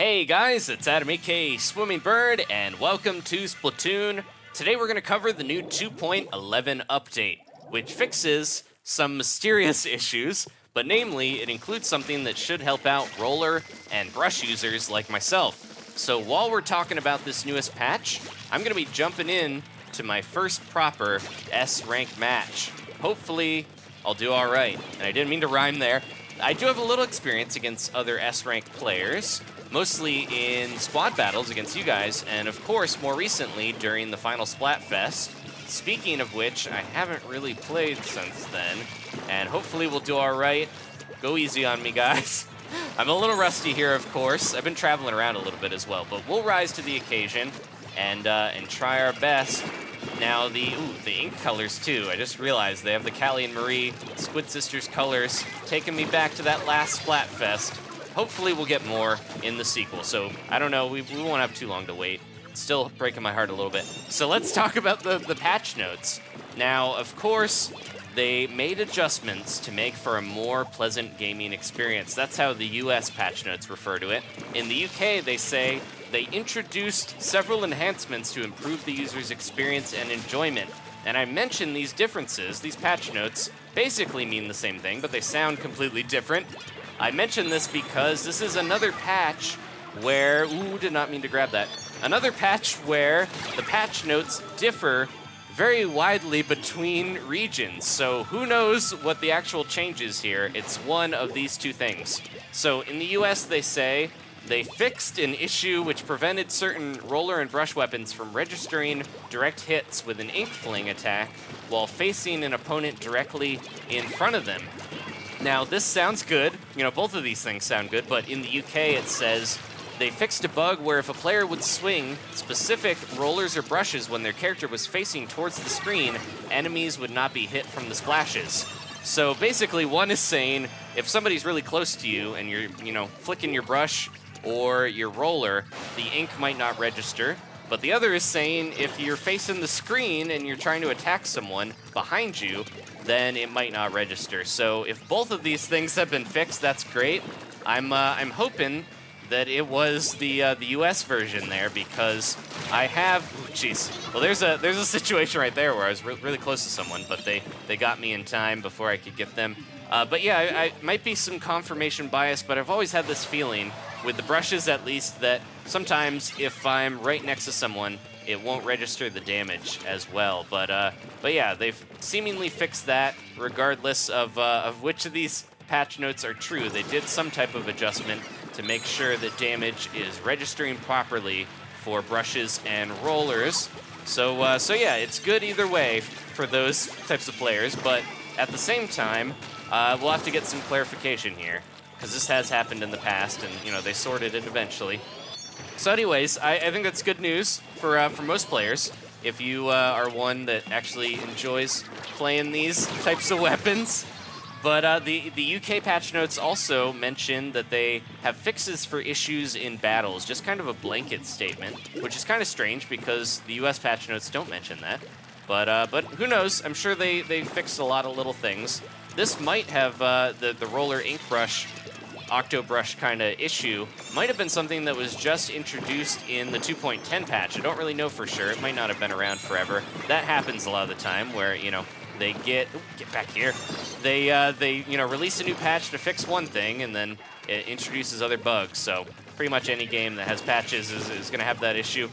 Hey guys, it's Adam aka Swimming Bird, and welcome to Splatoon. Today we're going to cover the new 2.11 update, which fixes some mysterious issues, but namely, it includes something that should help out roller and brush users like myself. So while we're talking about this newest patch, I'm going to be jumping in to my first proper S rank match. Hopefully, I'll do alright. And I didn't mean to rhyme there. I do have a little experience against other S rank players, mostly in squad battles against you guys, and of course, more recently during the final Splatfest. Speaking of which, I haven't really played since then, and hopefully we'll do alright. Go easy on me, guys. I'm a little rusty here, of course. I've been traveling around a little bit as well, but we'll rise to the occasion and try our best. Now, the ink colors, too. I just realized they have the Callie and Marie Squid Sisters colors, taking me back to that last Splatfest. Hopefully we'll get more in the sequel, so I don't know, we won't have too long to wait. It's still breaking my heart a little bit. So let's talk about the patch notes. Now, of course, they made adjustments to make for a more pleasant gaming experience. That's how the US patch notes refer to it. In the UK, they say they introduced several enhancements to improve the user's experience and enjoyment. And I mentioned these differences. These patch notes basically mean the same thing, but they sound completely different. I mention this because this is another patch where, did not mean to grab that. Another patch where the patch notes differ very widely between regions. So who knows what the actual change is here? It's one of these two things. So in the US, they say they fixed an issue which prevented certain roller and brush weapons from registering direct hits with an ink fling attack while facing an opponent directly in front of them. Now, this sounds good. You know, both of these things sound good, but in the UK it says they fixed a bug where if a player would swing specific rollers or brushes when their character was facing towards the screen, enemies would not be hit from the splashes. So basically, one is saying if somebody's really close to you and you're, flicking your brush or your roller, the ink might not register. But the other is saying if you're facing the screen and you're trying to attack someone behind you, then it might not register. So if both of these things have been fixed, that's great. I'm hoping that it was the US version there, because I have, well, there's a situation right there where I was really close to someone, but they got me in time before I could get them. But yeah, I might be some confirmation bias, but I've always had this feeling with the brushes, at least, that sometimes if I'm right next to someone, it won't register the damage as well. But yeah, they've seemingly fixed that regardless of which of these patch notes are true. They did some type of adjustment to make sure that damage is registering properly for brushes and rollers. So yeah, it's good either way for those types of players, but at the same time, we'll have to get some clarification here, because this has happened in the past, and they sorted it eventually. So anyways, I think that's good news for most players. If you are one that actually enjoys playing these types of weapons. But the UK patch notes also mention that they have fixes for issues in battles, just kind of a blanket statement, which is kind of strange because the US patch notes don't mention that. But who knows? I'm sure they fixed a lot of little things. This might have the roller ink brush Octobrush kind of issue might have been something that was just introduced in the 2.10 patch. I don't really know for sure. It might not have been around forever. That happens a lot of the time where, they get back here. They release a new patch to fix one thing, and then it introduces other bugs. So pretty much any game that has patches is going to have that issue.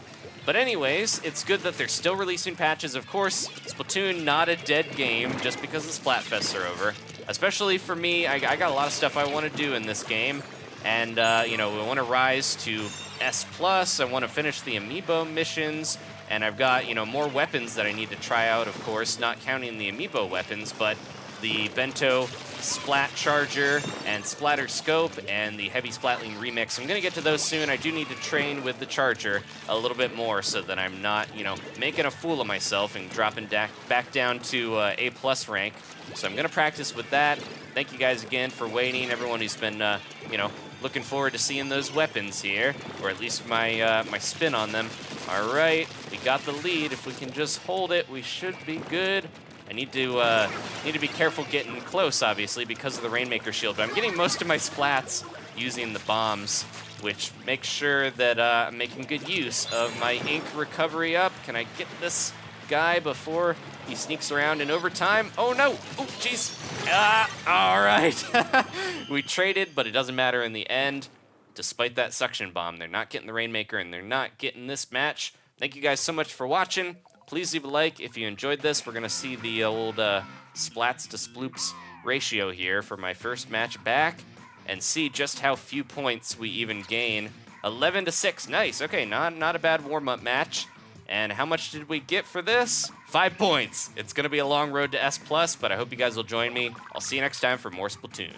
But anyways, it's good that they're still releasing patches. Of course, Splatoon, not a dead game just because the Splatfests are over. Especially for me, I got a lot of stuff I want to do in this game. And, we want to rise to S+. I want to finish the Amiibo missions. And I've got, more weapons that I need to try out, of course, not counting the Amiibo weapons, but the Bento Splat Charger and Splatter Scope and the Heavy Splatling Remix. I'm going to get to those soon. I do need to train with the Charger a little bit more so that I'm not, making a fool of myself and dropping back down to A+ rank. So I'm going to practice with that. Thank you guys again for waiting. Everyone who's been, looking forward to seeing those weapons here, or at least my my spin on them. All right, we got the lead. If we can just hold it, we should be good. I need to be careful getting close, obviously, because of the Rainmaker shield. But I'm getting most of my splats using the bombs, which makes sure that I'm making good use of my ink recovery up. Can I get this guy before he sneaks around in overtime? Oh no! Oh, jeez. All right. We traded, but it doesn't matter in the end. Despite that suction bomb, they're not getting the Rainmaker, and they're not getting this match. Thank you guys so much for watching. Please leave a like if you enjoyed this. We're going to see the old splats to sploops ratio here for my first match back and see just how few points we even gain. 11-6. Nice. Okay, not a bad warm-up match. And how much did we get for this? 5 points. It's going to be a long road to S+, but I hope you guys will join me. I'll see you next time for more Splatoon.